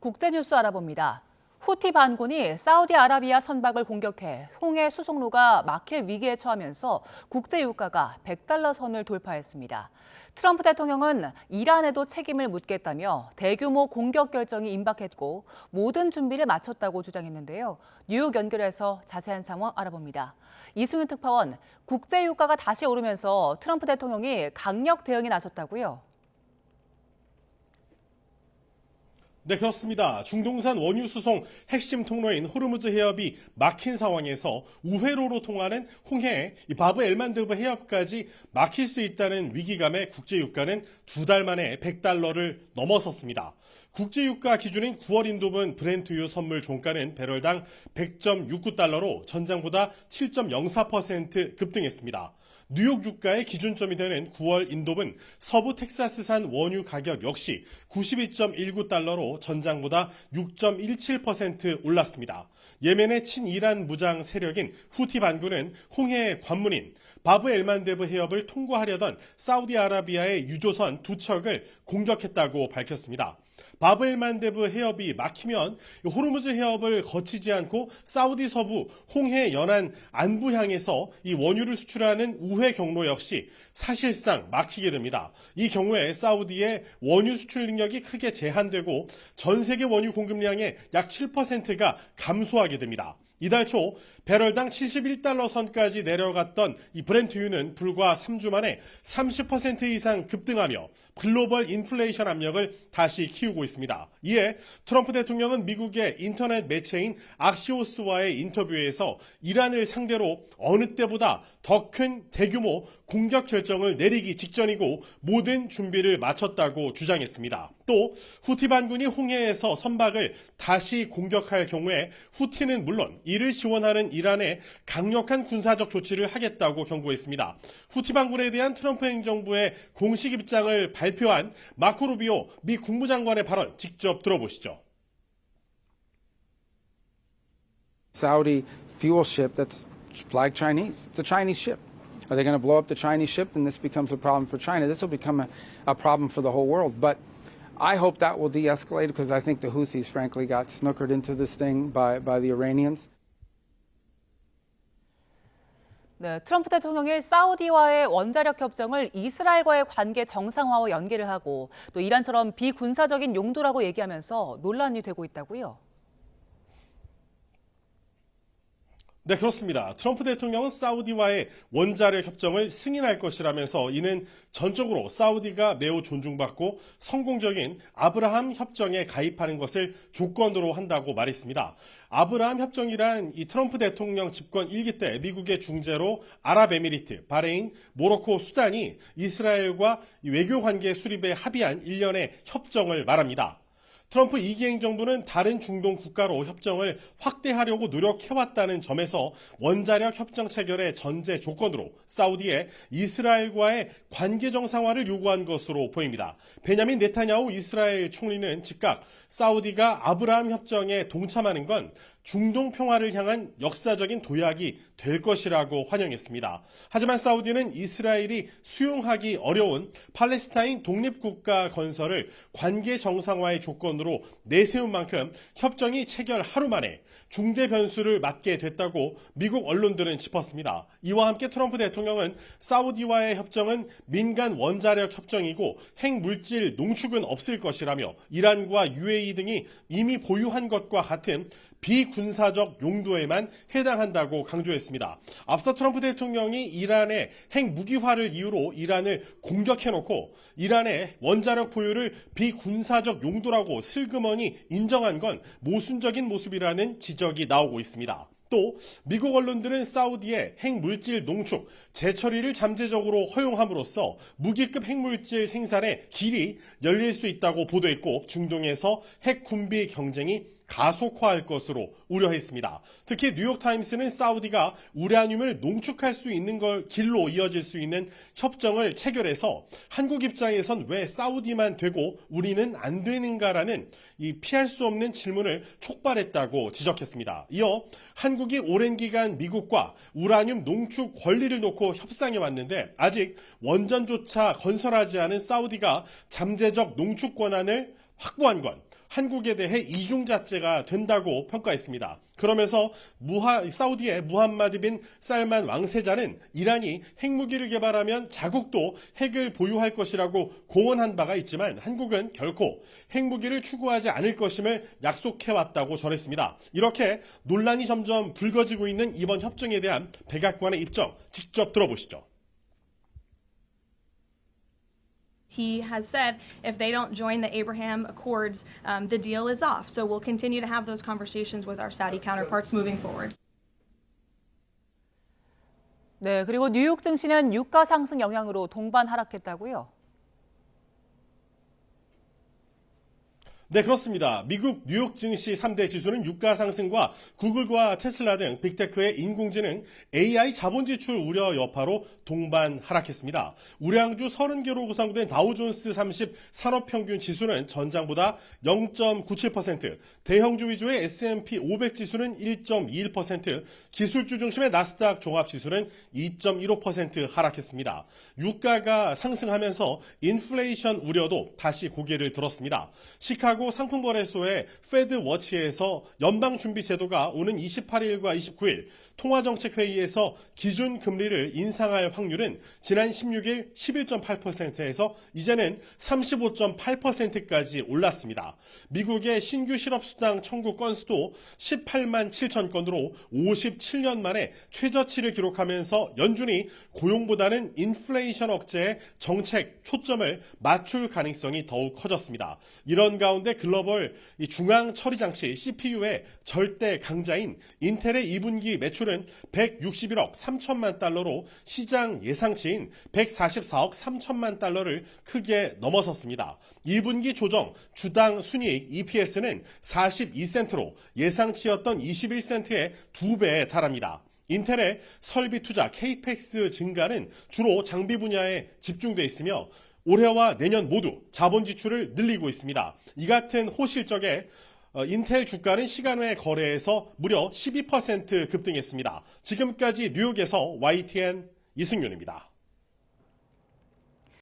국제뉴스 알아봅니다. 후티 반군이 사우디아라비아 선박을 공격해 홍해 수송로가 막힐 위기에 처하면서 국제 유가가 $100 선을 돌파했습니다. 트럼프 대통령은 이란에도 책임을 묻겠다며 대규모 공격 결정이 임박했고 모든 준비를 마쳤다고 주장했는데요. 뉴욕 연결해서 자세한 상황 알아봅니다. 이승윤 특파원, 국제 유가가 다시 오르면서 트럼프 대통령이 강력 대응에 나섰다고요? 네, 그렇습니다. 중동산 원유 수송 핵심 통로인 호르무즈 해협이 막힌 상황에서 우회로로 통하는 홍해 바브 엘만드브 해협까지 막힐 수 있다는 위기감에 국제유가는 2달 만에 $100를 넘어섰습니다. 국제유가 기준인 9월 인도분 브렌트유 선물 종가는 배럴당 $100.69로 전장보다 7.04% 급등했습니다. 뉴욕 유가의 기준점이 되는 9월 인도분 서부 텍사스산 원유 가격 역시 $92.19로 전장보다 6.17% 올랐습니다. 예멘의 친이란 무장 세력인 후티 반군은 홍해의 관문인 바브 엘만데브 해협을 통과하려던 사우디아라비아의 유조선 2척을 공격했다고 밝혔습니다. 바브 엘만데브 해협이 막히면 호르무즈 해협을 거치지 않고 사우디 서부 홍해 연안 안부 향해서 이 원유를 수출하는 우회 경로 역시 사실상 막히게 됩니다. 이 경우에 사우디의 원유 수출 능력이 크게 제한되고 전 세계 원유 공급량의 약 7%가 감소하게 됩니다. 이달 초 배럴당 $71 선까지 내려갔던 이 브렌트유는 불과 3주 만에 30% 이상 급등하며 글로벌 인플레이션 압력을 다시 키우고 있습니다. 이에 트럼프 대통령은 미국의 인터넷 매체인 악시오스와의 인터뷰에서 이란을 상대로 어느 때보다 더 큰 대규모 공격 결정을 내리기 직전이고 모든 준비를 마쳤다고 주장했습니다. 또 후티 반군이 홍해에서 선박을 다시 공격할 경우에 후티는 물론 이를 지원하는 이란에 강력한 군사적 조치를 하겠다고 경고했습니다. 후티 반군에 대한 트럼프 행정부의 공식 입장을 발표한 마코 루비오 미 국무장관의 발언 직접 들어보시죠. Saudi fuel ship that's flagged Chinese. It's a Chinese ship. Are they going to blow up the Chinese ship? Then this becomes a problem for China. This will become a problem for the whole world. But I hope that will de-escalate because I think the Houthis, frankly, got snookered into this thing by the Iranians. 네, 트럼프 대통령이 사우디와의 원자력 협정을 이스라엘과의 관계 정상화와 연계를 하고 또 이란처럼 비군사적인 용도라고 얘기하면서 논란이 되고 있다고요? 네, 그렇습니다. 트럼프 대통령은 사우디와의 원자력 협정을 승인할 것이라면서 이는 전적으로 사우디가 매우 존중받고 성공적인 아브라함 협정에 가입하는 것을 조건으로 한다고 말했습니다. 아브라함 협정이란 이 트럼프 대통령 집권 1기 때 미국의 중재로 아랍에미리트, 바레인, 모로코, 수단이 이스라엘과 외교 관계 수립에 합의한 일련의 협정을 말합니다. 트럼프 2기 행정부는 다른 중동 국가로 협정을 확대하려고 노력해왔다는 점에서 원자력 협정 체결의 전제 조건으로 사우디에 이스라엘과의 관계 정상화를 요구한 것으로 보입니다. 베냐민 네타냐후 이스라엘 총리는 즉각 사우디가 아브라함 협정에 동참하는 건 중동 평화를 향한 역사적인 도약이 될 것이라고 환영했습니다. 하지만 사우디는 이스라엘이 수용하기 어려운 팔레스타인 독립국가 건설을 관계 정상화의 조건으로 내세운 만큼 협정이 체결 하루 만에 중대 변수를 맞게 됐다고 미국 언론들은 짚었습니다. 이와 함께 트럼프 대통령은 사우디와의 협정은 민간 원자력 협정이고 핵물질 농축은 없을 것이라며 이란과 UAE 등이 이미 보유한 것과 같은 비군사적 용도에만 해당한다고 강조했습니다. 앞서 트럼프 대통령이 이란의 핵무기화를 이유로 이란을 공격해놓고 이란의 원자력 보유를 비군사적 용도라고 슬그머니 인정한 건 모순적인 모습이라는 지적이 나오고 있습니다. 또 미국 언론들은 사우디의 핵물질 농축, 재처리를 잠재적으로 허용함으로써 무기급 핵물질 생산의 길이 열릴 수 있다고 보도했고 중동에서 핵군비 경쟁이 가속화할 것으로 우려했습니다. 특히 뉴욕타임스는 사우디가 우라늄을 농축할 수 있는 걸 길로 이어질 수 있는 협정을 체결해서 한국 입장에선 왜 사우디만 되고 우리는 안 되는가라는 이 피할 수 없는 질문을 촉발했다고 지적했습니다. 이어 한국이 오랜 기간 미국과 우라늄 농축 권리를 놓고 협상해 왔는데 아직 원전조차 건설하지 않은 사우디가 잠재적 농축 권한을 확보한 건 한국에 대해 이중잣대가 된다고 평가했습니다. 그러면서 사우디의 무함마드 빈 살만 왕세자는 이란이 핵무기를 개발하면 자국도 핵을 보유할 것이라고 공언한 바가 있지만 한국은 결코 핵무기를 추구하지 않을 것임을 약속해왔다고 전했습니다. 이렇게 논란이 점점 불거지고 있는 이번 협정에 대한 백악관의 입장 직접 들어보시죠. He has said if they don't join the Abraham Accords, the deal is off. So we'll continue to have those conversations with our Saudi counterparts moving forward. 네, 그리고 뉴욕 증시는 유가 상승 영향으로 동반 하락했다고요? 네, 그렇습니다. 미국 뉴욕 증시 3대 지수는 유가 상승과 구글과 테슬라 등 빅테크의 인공지능 AI 자본 지출 우려 여파로 동반 하락했습니다. 우량주 30개로 구성된 다우존스 30 산업평균 지수는 전장보다 0.97%, 대형주 위주의 S&P 500 지수는 1.21%, 기술주 중심의 나스닥 종합지수는 2.15% 하락했습니다. 유가가 상승하면서 인플레이션 우려도 다시 고개를 들었습니다. 시카고 상품거래소의 페드워치에서 연방준비제도가 오는 28일과 29일 통화정책회의에서 기준금리를 인상할 확률은 지난 16일 11.8%에서 이제는 35.8%까지 올랐습니다. 미국의 신규 실업수당 청구 건수도 18만 7천 건으로 57년 만에 최저치를 기록하면서 연준이 고용보다는 인플레이션 억제에 정책 초점을 맞출 가능성이 더욱 커졌습니다. 이런 가운데 글로벌 중앙 처리장치 CPU의 절대 강자인 인텔의 2분기 매출은 161억 3천만 달러로 시장 예상치인 144억 3천만 달러를 크게 넘어섰습니다. 2분기 조정 주당 순이익 EPS는 42센트로 예상치였던 21센트의 2배에 달합니다. 인텔의 설비 투자 KPEX 증가는 주로 장비 분야에 집중돼 있으며 올해와 내년 모두 자본 지출을 늘리고 있습니다. 이 같은 호실적에 인텔 주가는 시간 외 거래에서 무려 12% 급등했습니다. 지금까지 뉴욕에서 YTN 이승윤입니다.